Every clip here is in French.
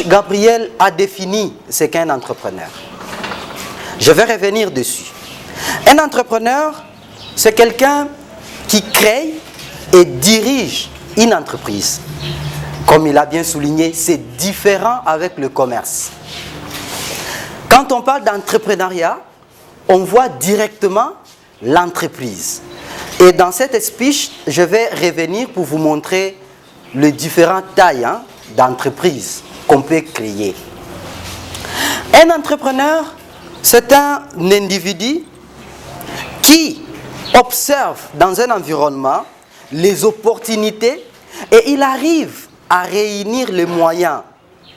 Gabriel a défini ce qu'est un entrepreneur. Je vais revenir dessus. Un entrepreneur, c'est quelqu'un qui crée et dirige une entreprise. Comme il a bien souligné, c'est différent avec le commerce. Quand on parle d'entrepreneuriat, on voit directement l'entreprise. Et dans cette speech, je vais revenir pour vous montrer les différentes tailles d'entreprises qu'on peut créer. Un entrepreneur, c'est un individu qui observe dans un environnement les opportunités et il arrive à réunir les moyens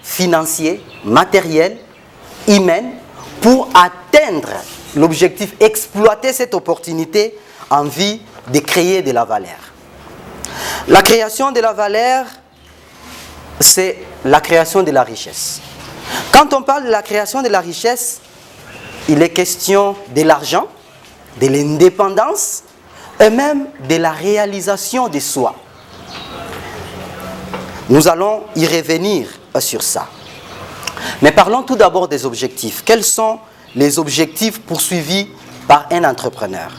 financiers, matériels, humains pour atteindre l'objectif, exploiter cette opportunité en vue de créer de la valeur. La création de la valeur, c'est la création de la richesse. Quand on parle de la création de la richesse, il est question de l'argent, de l'indépendance et même de la réalisation de soi. Nous allons y revenir sur ça. Mais parlons tout d'abord des objectifs. Quels sont les objectifs poursuivis par un entrepreneur?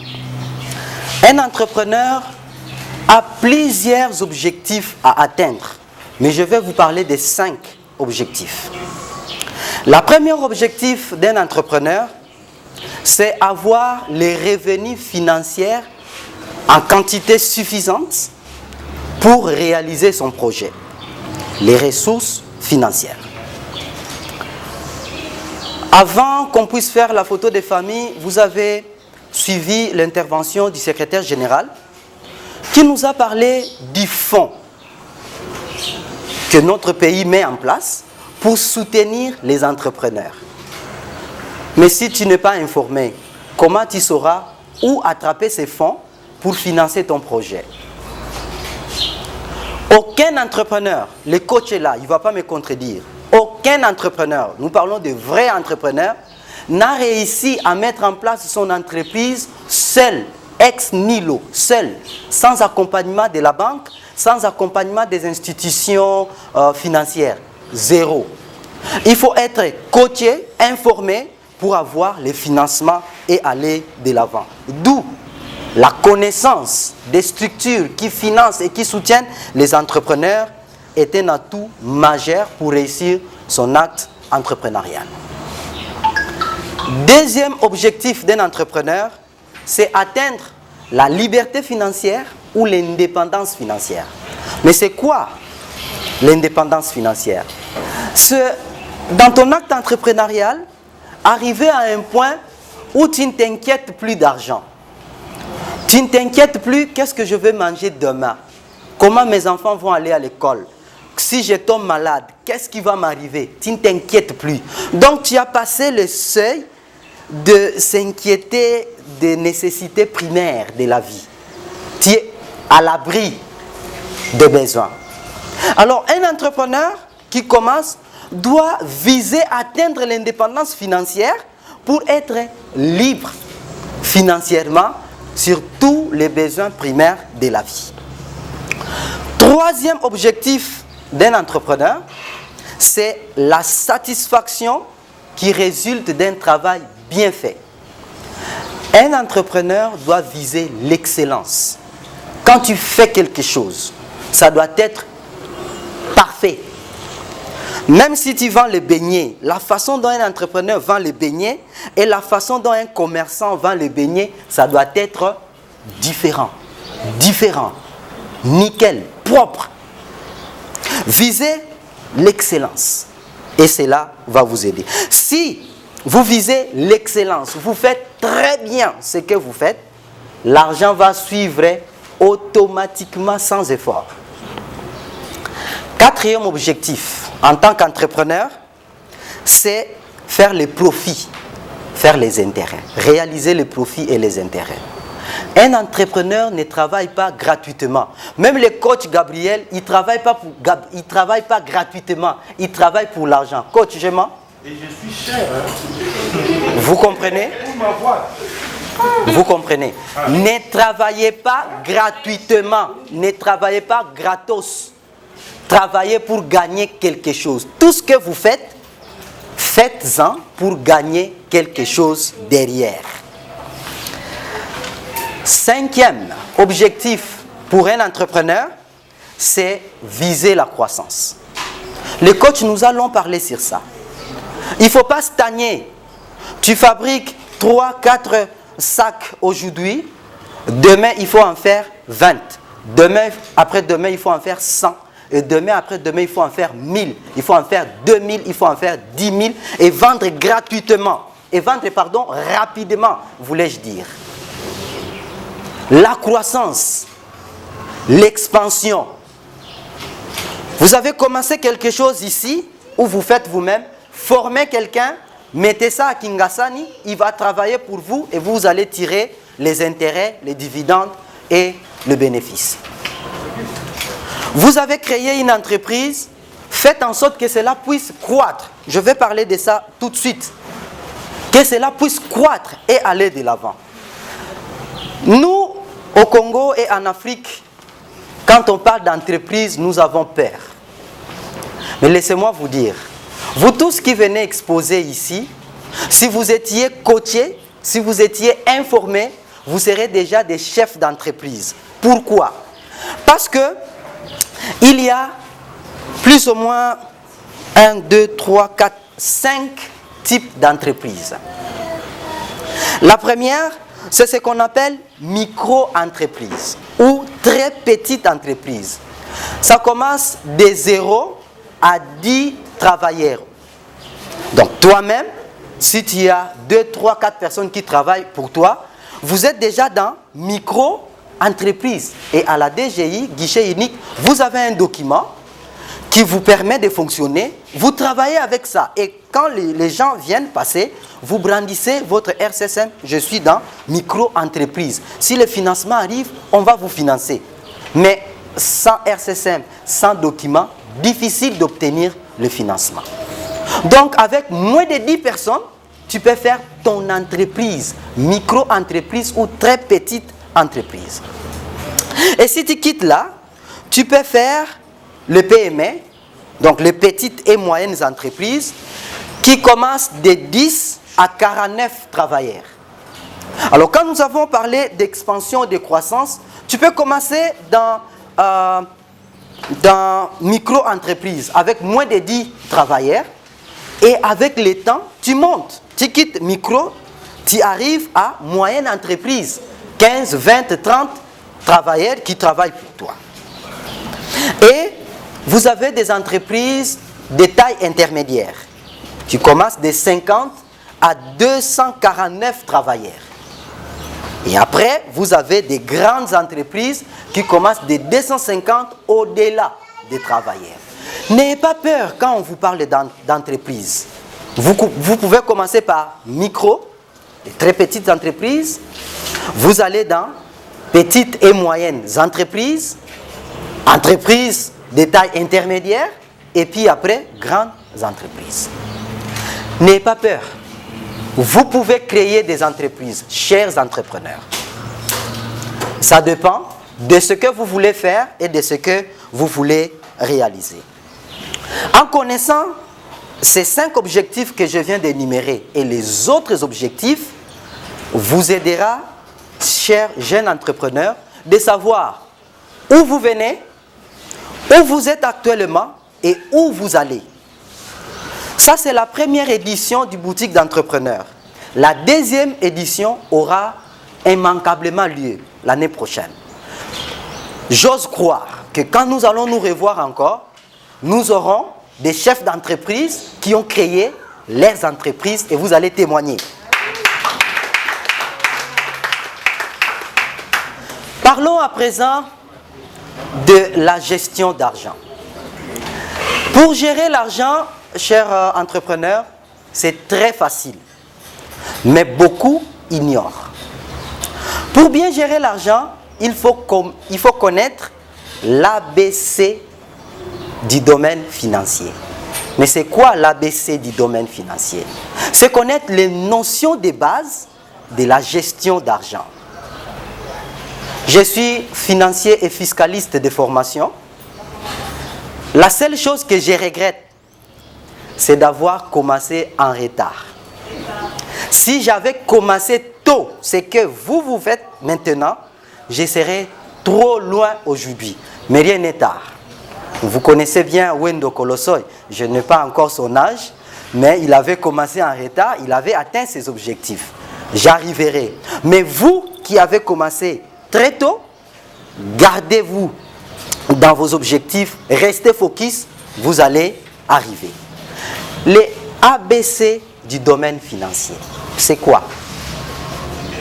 Un entrepreneur a plusieurs objectifs à atteindre, mais je vais vous parler des 5 objectifs. Le premier objectif d'un entrepreneur, c'est avoir les revenus financiers en quantité suffisante pour réaliser son projet. Les ressources financières. Avant qu'on puisse faire la photo des familles, vous avez suivi l'intervention du secrétaire général qui nous a parlé du fonds que notre pays met en place pour soutenir les entrepreneurs. Mais si tu n'es pas informé, comment tu sauras où attraper ces fonds pour financer ton projet? Aucun entrepreneur, le coach est là, il ne va pas me contredire. Aucun entrepreneur, nous parlons de vrais entrepreneurs, n'a réussi à mettre en place son entreprise seul, ex nihilo, seul, sans accompagnement de la banque, sans accompagnement des institutions financières. Zéro. Il faut être coaché, informé pour avoir les financements et aller de l'avant. D'où la connaissance des structures qui financent et qui soutiennent les entrepreneurs est un atout majeur pour réussir son acte entrepreneurial. Deuxième objectif d'un entrepreneur, c'est atteindre la liberté financière ou l'indépendance financière. Mais c'est quoi l'indépendance financière? C'est dans ton acte entrepreneurial, arriver à un point où tu ne t'inquiètes plus d'argent. Tu ne t'inquiètes plus, qu'est-ce que je vais manger demain? Comment mes enfants vont aller à l'école? Si je tombe malade, qu'est-ce qui va m'arriver? Tu ne t'inquiètes plus. Donc tu as passé le seuil de s'inquiéter des nécessités primaires de la vie. Tu es à l'abri des besoins. Alors un entrepreneur qui commence doit viser à atteindre l'indépendance financière pour être libre financièrement sur tous les besoins primaires de la vie. Troisième objectif d'un entrepreneur, c'est la satisfaction qui résulte d'un travail bien fait. Un entrepreneur doit viser l'excellence. Quand tu fais quelque chose, ça doit être parfait. Même si tu vends les beignets, la façon dont un entrepreneur vend les beignets et la façon dont un commerçant vend les beignets, ça doit être différent. Différent. Nickel. Propre. Visez l'excellence. Et cela va vous aider. Si vous visez l'excellence, vous faites très bien ce que vous faites, l'argent va suivre automatiquement sans effort. Quatrième objectif en tant qu'entrepreneur, c'est faire les profits, faire les intérêts, réaliser les profits et les intérêts. Un entrepreneur ne travaille pas gratuitement. Même le coach Gabriel, il ne travaille pas gratuitement, il travaille pour l'argent. Coach, je mens? Et je suis cher. Vous comprenez? Vous comprenez? Ne travaillez pas gratuitement, ne travaillez pas gratos. travailler pour gagner quelque chose. Tout ce que vous faites, faites-en pour gagner quelque chose derrière. Cinquième objectif pour un entrepreneur, c'est viser la croissance. Les coachs, nous allons parler sur ça. Il ne faut pas stagner. Tu fabriques 3, 4 sacs aujourd'hui. Demain, il faut en faire 20. Demain, après-demain, il faut en faire 100. Et demain, après-demain, il faut en faire 1000. Il faut en faire 2000. Il faut en faire 10 000. Et vendre gratuitement. Et vendre, pardon, rapidement, voulais-je dire. La croissance. L'expansion. Vous avez commencé quelque chose ici, où vous faites vous-même. Formez quelqu'un, mettez ça à Kingasani, il va travailler pour vous et vous allez tirer les intérêts, les dividendes et le bénéfice. Vous avez créé une entreprise, faites en sorte que cela puisse croître. Je vais parler de ça tout de suite. Que cela puisse croître et aller de l'avant. Nous, au Congo et en Afrique, quand on parle d'entreprise, nous avons peur. Mais laissez-moi vous dire, vous tous qui venez exposer ici, si vous étiez coachés, si vous étiez informés, vous serez déjà des chefs d'entreprise. Pourquoi? Parce que il y a plus ou moins 1, 2, 3, 4, 5 types d'entreprises. La première, c'est ce qu'on appelle micro-entreprise ou très petite entreprise. Ça commence de 0 à 10 travailleurs. Donc toi-même, si tu as 2, 3, 4 personnes qui travaillent pour toi, vous êtes déjà dans micro-entreprise. Et à la DGI, guichet unique, vous avez un document qui vous permet de fonctionner. Vous travaillez avec ça. Et quand les gens viennent passer, vous brandissez votre RCSM. Je suis dans micro-entreprise. Si le financement arrive, on va vous financer. Mais sans RCSM, sans document, difficile d'obtenir le financement. Donc, avec moins de 10 personnes, tu peux faire ton entreprise, micro-entreprise ou très petite entreprise. Et si tu quittes là, tu peux faire le PME, donc les petites et moyennes entreprises, qui commencent de 10 à 49 travailleurs. Alors, quand nous avons parlé d'expansion et de croissance, tu peux commencer dans micro-entreprise avec moins de 10 travailleurs. Et avec le temps, tu montes. Tu quittes micro, tu arrives à moyenne entreprise. 15, 20, 30 travailleurs qui travaillent pour toi. Et vous avez des entreprises de taille intermédiaire. Tu commences de 50 à 249 travailleurs. Et après, vous avez des grandes entreprises qui commencent de 250 au-delà des travailleurs. N'ayez pas peur quand on vous parle d'entreprise. Vous pouvez commencer par micro, des très petites entreprises. Vous allez dans petites et moyennes entreprises, entreprises de taille intermédiaire, et puis après, grandes entreprises. N'ayez pas peur. Vous pouvez créer des entreprises, chers entrepreneurs. Ça dépend de ce que vous voulez faire et de ce que vous voulez réaliser. En connaissant ces 5 objectifs que je viens d'énumérer et les autres objectifs, vous aidera, chers jeunes entrepreneurs, de savoir où vous venez, où vous êtes actuellement et où vous allez. Ça, c'est la première édition du boutique d'entrepreneurs. La deuxième édition aura immanquablement lieu l'année prochaine. J'ose croire que quand nous allons nous revoir encore, nous aurons des chefs d'entreprise qui ont créé leurs entreprises et vous allez témoigner. Parlons à présent de la gestion d'argent. Pour gérer l'argent, chers entrepreneurs, c'est très facile, mais beaucoup ignorent. Pour bien gérer l'argent, il faut connaître l'ABC du domaine financier. Mais c'est quoi l'ABC du domaine financier? C'est connaître les notions de base de la gestion d'argent. Je suis financier et fiscaliste de formation. La seule chose que je regrette, c'est d'avoir commencé en retard. Si j'avais commencé tôt, ce que vous faites maintenant, je serais trop loin aujourd'hui. Mais rien n'est tard. Vous connaissez bien Wendo Kolosoi. Je n'ai pas encore son âge, mais il avait commencé en retard, il avait atteint ses objectifs. J'arriverai. Mais vous qui avez commencé très tôt, gardez-vous dans vos objectifs, restez focus, vous allez arriver. Les ABC du domaine financier, c'est quoi?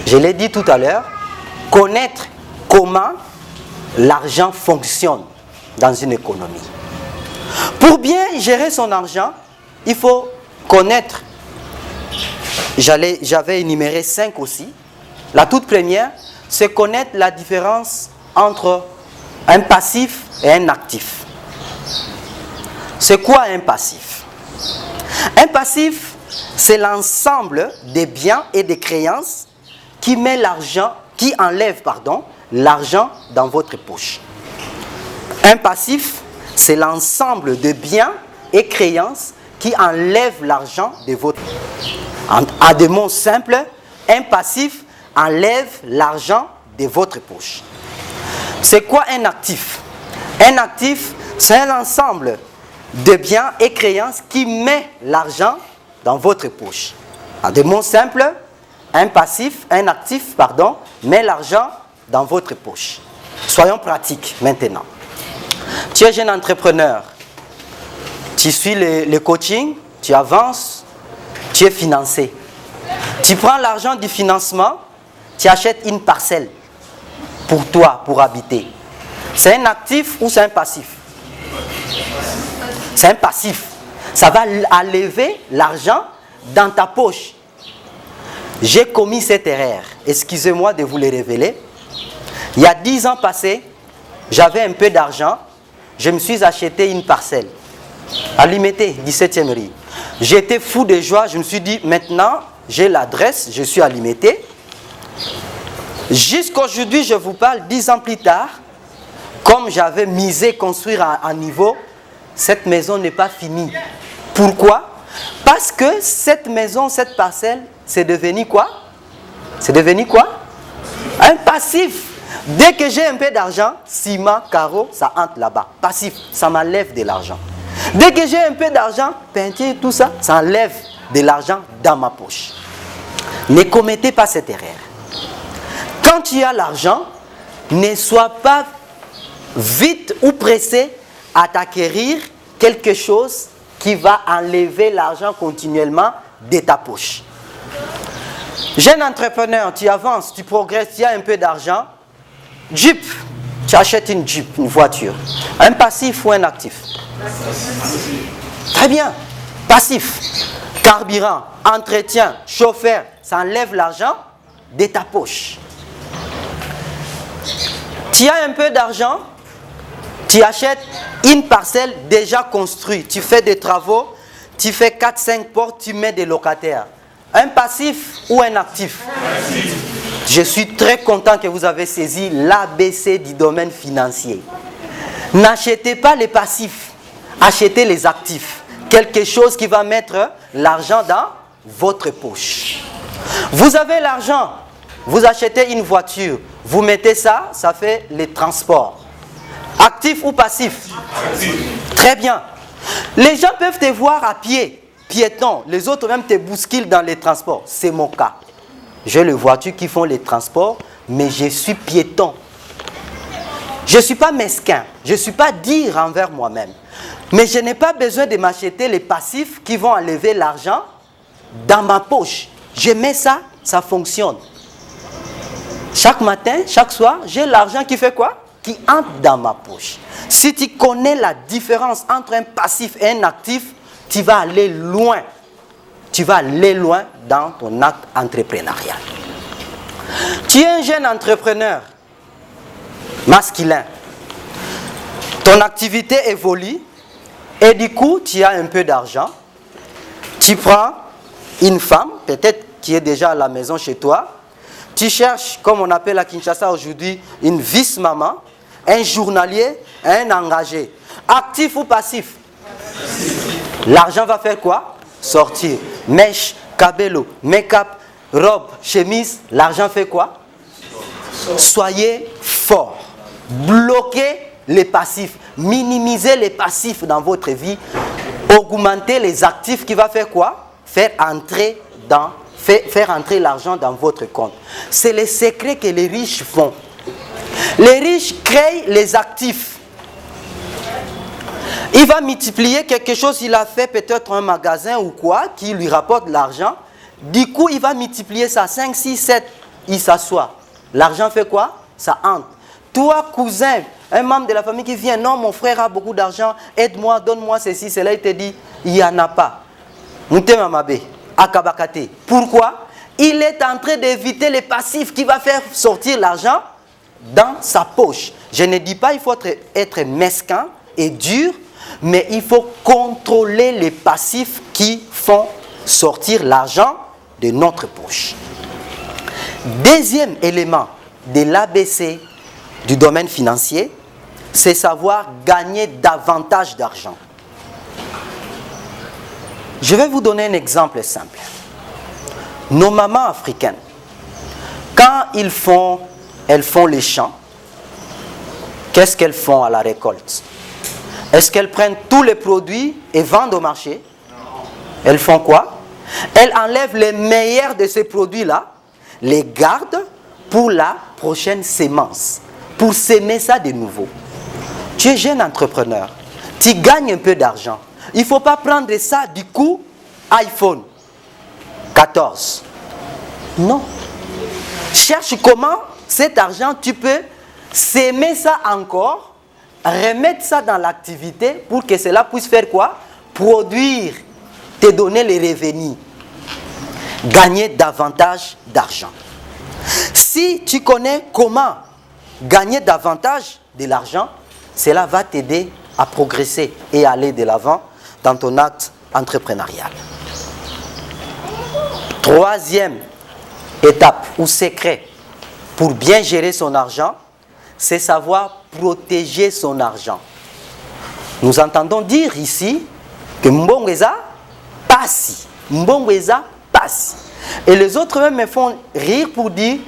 Je l'ai dit tout à l'heure, connaître comment l'argent fonctionne dans une économie. Pour bien gérer son argent, il faut connaître, j'avais énuméré 5 aussi. La toute première, c'est connaître la différence entre un passif et un actif. C'est quoi un passif? Un passif, c'est l'ensemble des biens et des créances qui enlève l'argent dans votre poche. Un passif, c'est l'ensemble de biens et créances qui enlèvent l'argent de votre poche. En des mots simples, un passif enlève l'argent de votre poche. C'est quoi un actif? Un actif, c'est un ensemble de biens et créances qui met l'argent dans votre poche. En des mots simples, un actif, met l'argent dans votre poche. Soyons pratiques maintenant. Tu es jeune entrepreneur, tu suis le coaching, tu avances, tu es financé. Tu prends l'argent du financement, tu achètes une parcelle pour toi, pour habiter. C'est un actif ou c'est un passif? C'est un passif. Ça va enlever l'argent dans ta poche. J'ai commis cette erreur. Excusez-moi de vous le révéler. Il y a 10 ans passés, j'avais un peu d'argent. Je me suis acheté une parcelle à Limité, 17e rue. J'étais fou de joie. Je me suis dit, maintenant, j'ai l'adresse, je suis à Limité. Jusqu'aujourd'hui, je vous parle, 10 ans plus tard, comme j'avais misé construire à niveau, cette maison n'est pas finie. Pourquoi? Parce que cette maison, cette parcelle, c'est devenu quoi? C'est devenu quoi? Un passif. Dès que j'ai un peu d'argent, ciment, carreau, ça entre là-bas. Passif, ça m'enlève de l'argent. Dès que j'ai un peu d'argent, peinture, tout ça, ça enlève de l'argent dans ma poche. Ne commettez pas cette erreur. Quand tu as l'argent, ne sois pas vite ou pressé à t'acquérir quelque chose qui va enlever l'argent continuellement de ta poche. Jeune entrepreneur, tu avances, tu progresses, tu as un peu d'argent. Jeep, tu achètes une Jeep, une voiture. Un passif ou un actif? Très bien. Passif. Carburant, entretien, chauffeur, ça enlève l'argent de ta poche. Tu as un peu d'argent, tu achètes une parcelle déjà construite. Tu fais des travaux, tu fais 4-5 portes, tu mets des locataires. Un passif ou un actif? Je suis très content que vous avez saisi l'ABC du domaine financier. N'achetez pas les passifs, achetez les actifs. Quelque chose qui va mettre l'argent dans votre poche. Vous avez l'argent, vous achetez une voiture, vous mettez ça, ça fait les transports. Actif ou passif? Très bien. Les gens peuvent te voir à pied, piéton. Les autres même te bousculent dans les transports. C'est mon cas. J'ai les voitures qui font les transports, mais je suis piéton. Je ne suis pas mesquin. Je ne suis pas dire envers moi-même. Mais je n'ai pas besoin de m'acheter les passifs qui vont enlever l'argent dans ma poche. Je mets ça, ça fonctionne. Chaque matin, chaque soir, j'ai l'argent qui fait quoi? Qui entre dans ma poche. Si tu connais la différence entre un passif et un actif, tu vas aller loin. Tu vas aller loin dans ton acte entrepreneurial. Tu es un jeune entrepreneur masculin. Ton activité évolue et du coup, tu as un peu d'argent. Tu prends une femme, peut-être qui est déjà à la maison chez toi. Tu cherches, comme on appelle à Kinshasa aujourd'hui, une vice-maman, un journalier, un engagé. Actif ou passif? L'argent va faire quoi? Sortir. Mèche, cabello, make-up, robe, chemise, l'argent fait quoi? Soyez fort. Bloquez les passifs. Minimisez les passifs dans votre vie. Augmentez les actifs qui va faire quoi? Faire entrer l'argent dans votre compte. C'est le secret que les riches font. Les riches créent les actifs. Il va multiplier quelque chose, il a fait peut-être un magasin ou quoi, qui lui rapporte de l'argent. Du coup, il va multiplier ça, 5, 6, 7, il s'assoit. L'argent fait quoi? Ça entre. Toi, cousin, un membre de la famille qui vient, non, mon frère a beaucoup d'argent, aide-moi, donne-moi ceci, cela, il te dit, il n'y en a pas. Pourquoi? Il est en train d'éviter les passifs qui va faire sortir l'argent dans sa poche. Je ne dis pas qu'il faut être mesquin et dur, mais il faut contrôler les passifs qui font sortir l'argent de notre poche. Deuxième élément de l'ABC du domaine financier, c'est savoir gagner davantage d'argent. Je vais vous donner un exemple simple. Nos mamans africaines, quand elles font les champs, qu'est-ce qu'elles font à la récolte? Est-ce qu'elles prennent tous les produits et vendent au marché? Elles font quoi? Elles enlèvent les meilleurs de ces produits-là, les gardent pour la prochaine sémence, pour s'aimer ça de nouveau. Tu es jeune entrepreneur, tu gagnes un peu d'argent. Il ne faut pas prendre ça du coup, iPhone 14. Non. Cherche comment cet argent, tu peux s'aimer ça encore, remettre ça dans l'activité pour que cela puisse faire quoi? Produire, te donner les revenus. Gagner davantage d'argent. Si tu connais comment gagner davantage de l'argent, cela va t'aider à progresser et à aller de l'avant dans ton acte entrepreneurial. Troisième étape ou secret pour bien gérer son argent, c'est savoir protéger son argent. Nous entendons dire ici que Mbongweza passe. Mbongweza passe. Et les autres même me font rire pour dire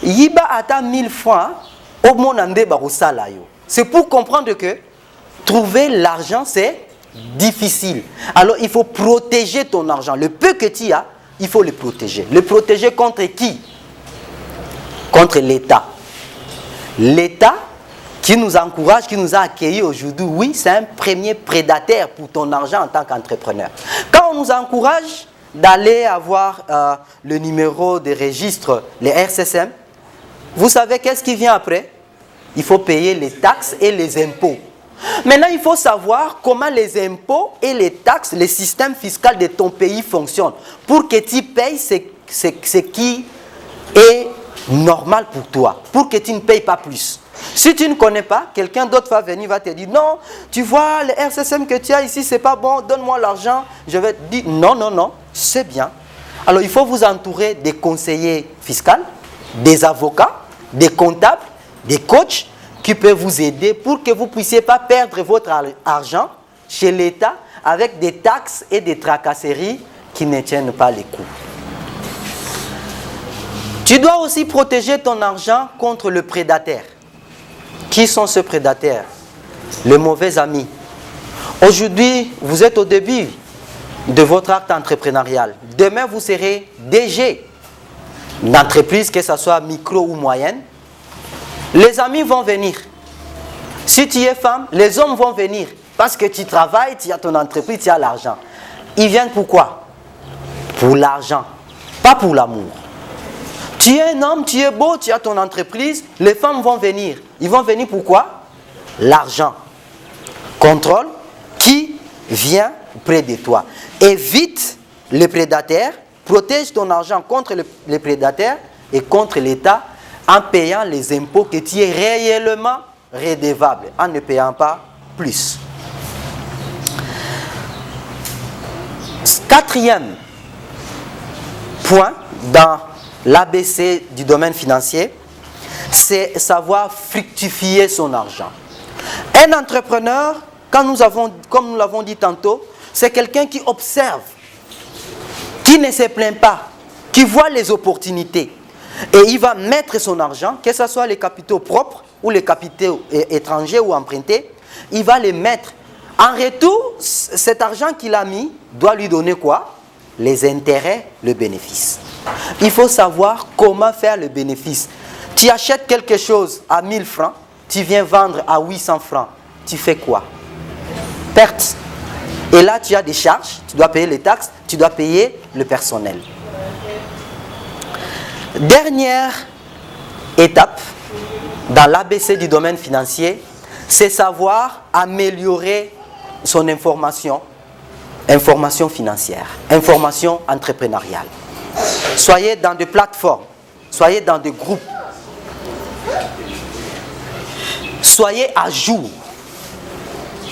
Yiba ata 1000 francs au monande barosalayo. C'est pour comprendre que trouver l'argent c'est difficile. Alors il faut protéger ton argent. Le peu que tu as, il faut le protéger. Le protéger contre qui? Contre l'État. L'État qui nous encourage, qui nous a accueillis aujourd'hui, oui, c'est un premier prédateur pour ton argent en tant qu'entrepreneur. Quand on nous encourage d'aller avoir le numéro de registre, les RCSM, vous savez qu'est-ce qui vient après? Il faut payer les taxes et les impôts. Maintenant, il faut savoir comment les impôts et les taxes, le système fiscal de ton pays fonctionne pour que tu payes ce qui est normal pour toi, pour que tu ne payes pas plus. Si tu ne connais pas, quelqu'un d'autre va venir, va te dire non, tu vois, le RCSM que tu as ici, c'est pas bon, donne-moi l'argent. Je vais te dire non, non, non, c'est bien. Alors, il faut vous entourer des conseillers fiscaux, des avocats, des comptables, des coachs qui peuvent vous aider pour que vous ne puissiez pas perdre votre argent chez l'État avec des taxes et des tracasseries qui ne tiennent pas les coups. Tu dois aussi protéger ton argent contre le prédateur. Qui sont ces prédateurs? Les mauvais amis. Aujourd'hui, vous êtes au début de votre acte entrepreneurial. Demain, vous serez DG d'entreprise, que ce soit micro ou moyenne. Les amis vont venir. Si tu es femme, les hommes vont venir. Parce que tu travailles, tu as ton entreprise, tu as l'argent. Ils viennent pourquoi? Pour l'argent, pas pour l'amour. Tu es un homme, tu es beau, tu as ton entreprise, les femmes vont venir. Ils vont venir pourquoi? L'argent. Contrôle qui vient près de toi. Évite les prédateurs, protège ton argent contre les prédateurs et contre l'État en payant les impôts que tu es réellement redevable, en ne payant pas plus. Quatrième point dans l'ABC du domaine financier, c'est savoir fructifier son argent. Un entrepreneur, comme nous l'avons dit tantôt, c'est quelqu'un qui observe, qui ne se plaint pas, qui voit les opportunités. Et il va mettre son argent, que ce soit les capitaux propres ou les capitaux étrangers ou empruntés, il va les mettre. En retour, cet argent qu'il a mis doit lui donner quoi? Les intérêts, le bénéfice. Il faut savoir comment faire le bénéfice. Tu achètes quelque chose à 1000 francs, tu viens vendre à 800 francs. Tu fais quoi? Perte. Et là, tu as des charges, tu dois payer les taxes, tu dois payer le personnel. Dernière étape dans l'ABC du domaine financier, c'est savoir améliorer son information financière, information entrepreneuriale. Soyez dans des plateformes, soyez dans des groupes, soyez à jour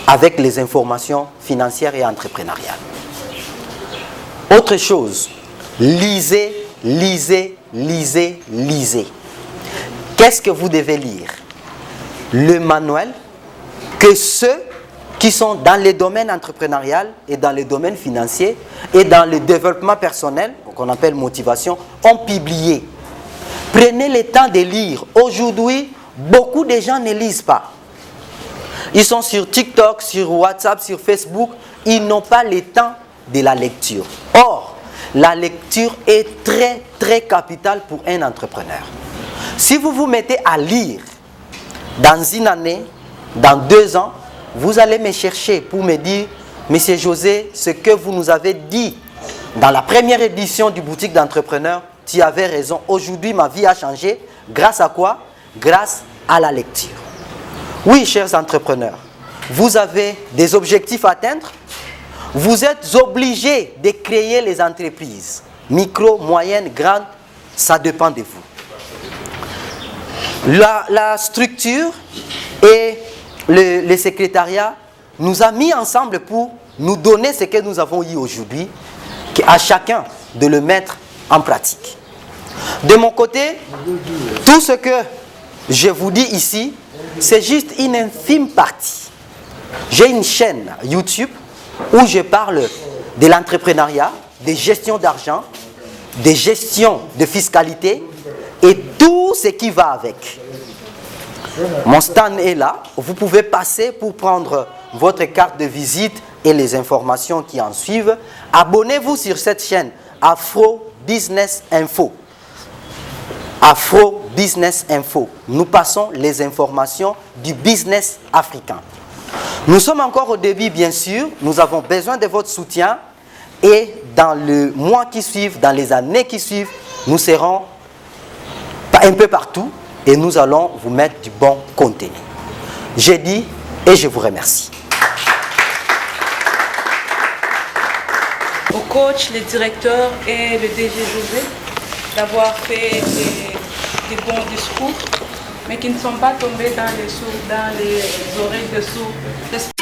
avec les informations financières et entrepreneuriales. Autre chose, lisez, lisez, lisez, lisez. Qu'est-ce que vous devez lire? Le manuel que ceux qui sont dans les domaines entrepreneurial et dans les domaines financiers et dans le développement personnel, qu'on appelle motivation, ont publié. Prenez le temps de lire. Aujourd'hui, beaucoup de gens ne lisent pas. Ils sont sur TikTok, sur WhatsApp, sur Facebook. Ils n'ont pas le temps de la lecture. Or, la lecture est très, très capitale pour un entrepreneur. Si vous vous mettez à lire dans une année, dans 2 ans, vous allez me chercher pour me dire, Monsieur José, ce que vous nous avez dit dans la première édition du boutique d'entrepreneur, tu avais raison. Aujourd'hui, ma vie a changé. Grâce à quoi? Grâce à la lecture. Oui, chers entrepreneurs, vous avez des objectifs à atteindre. Vous êtes obligés de créer les entreprises. Micro, moyennes, grandes, ça dépend de vous. La structure et le secrétariat nous a mis ensemble pour nous donner ce que nous avons eu aujourd'hui, à chacun de le mettre en pratique. De mon côté, tout ce que je vous dis ici, c'est juste une infime partie. J'ai une chaîne YouTube où je parle de l'entrepreneuriat, de gestion d'argent, de gestion de fiscalité et tout ce qui va avec. Mon stand est là. Vous pouvez passer pour prendre votre carte de visite et les informations qui en suivent. Abonnez-vous sur cette chaîne Afro Business Info. Afro Business Info. Nous passons les informations du business africain. Nous sommes encore au début, bien sûr. Nous avons besoin de votre soutien. Et dans le mois qui suivent, dans les années qui suivent, nous serons un peu partout. Et nous allons vous mettre du bon contenu. J'ai dit et je vous remercie. Au coach, le directeur et le DG José d'avoir fait des bons discours, mais qui ne sont pas tombés dans les oreilles de sourds.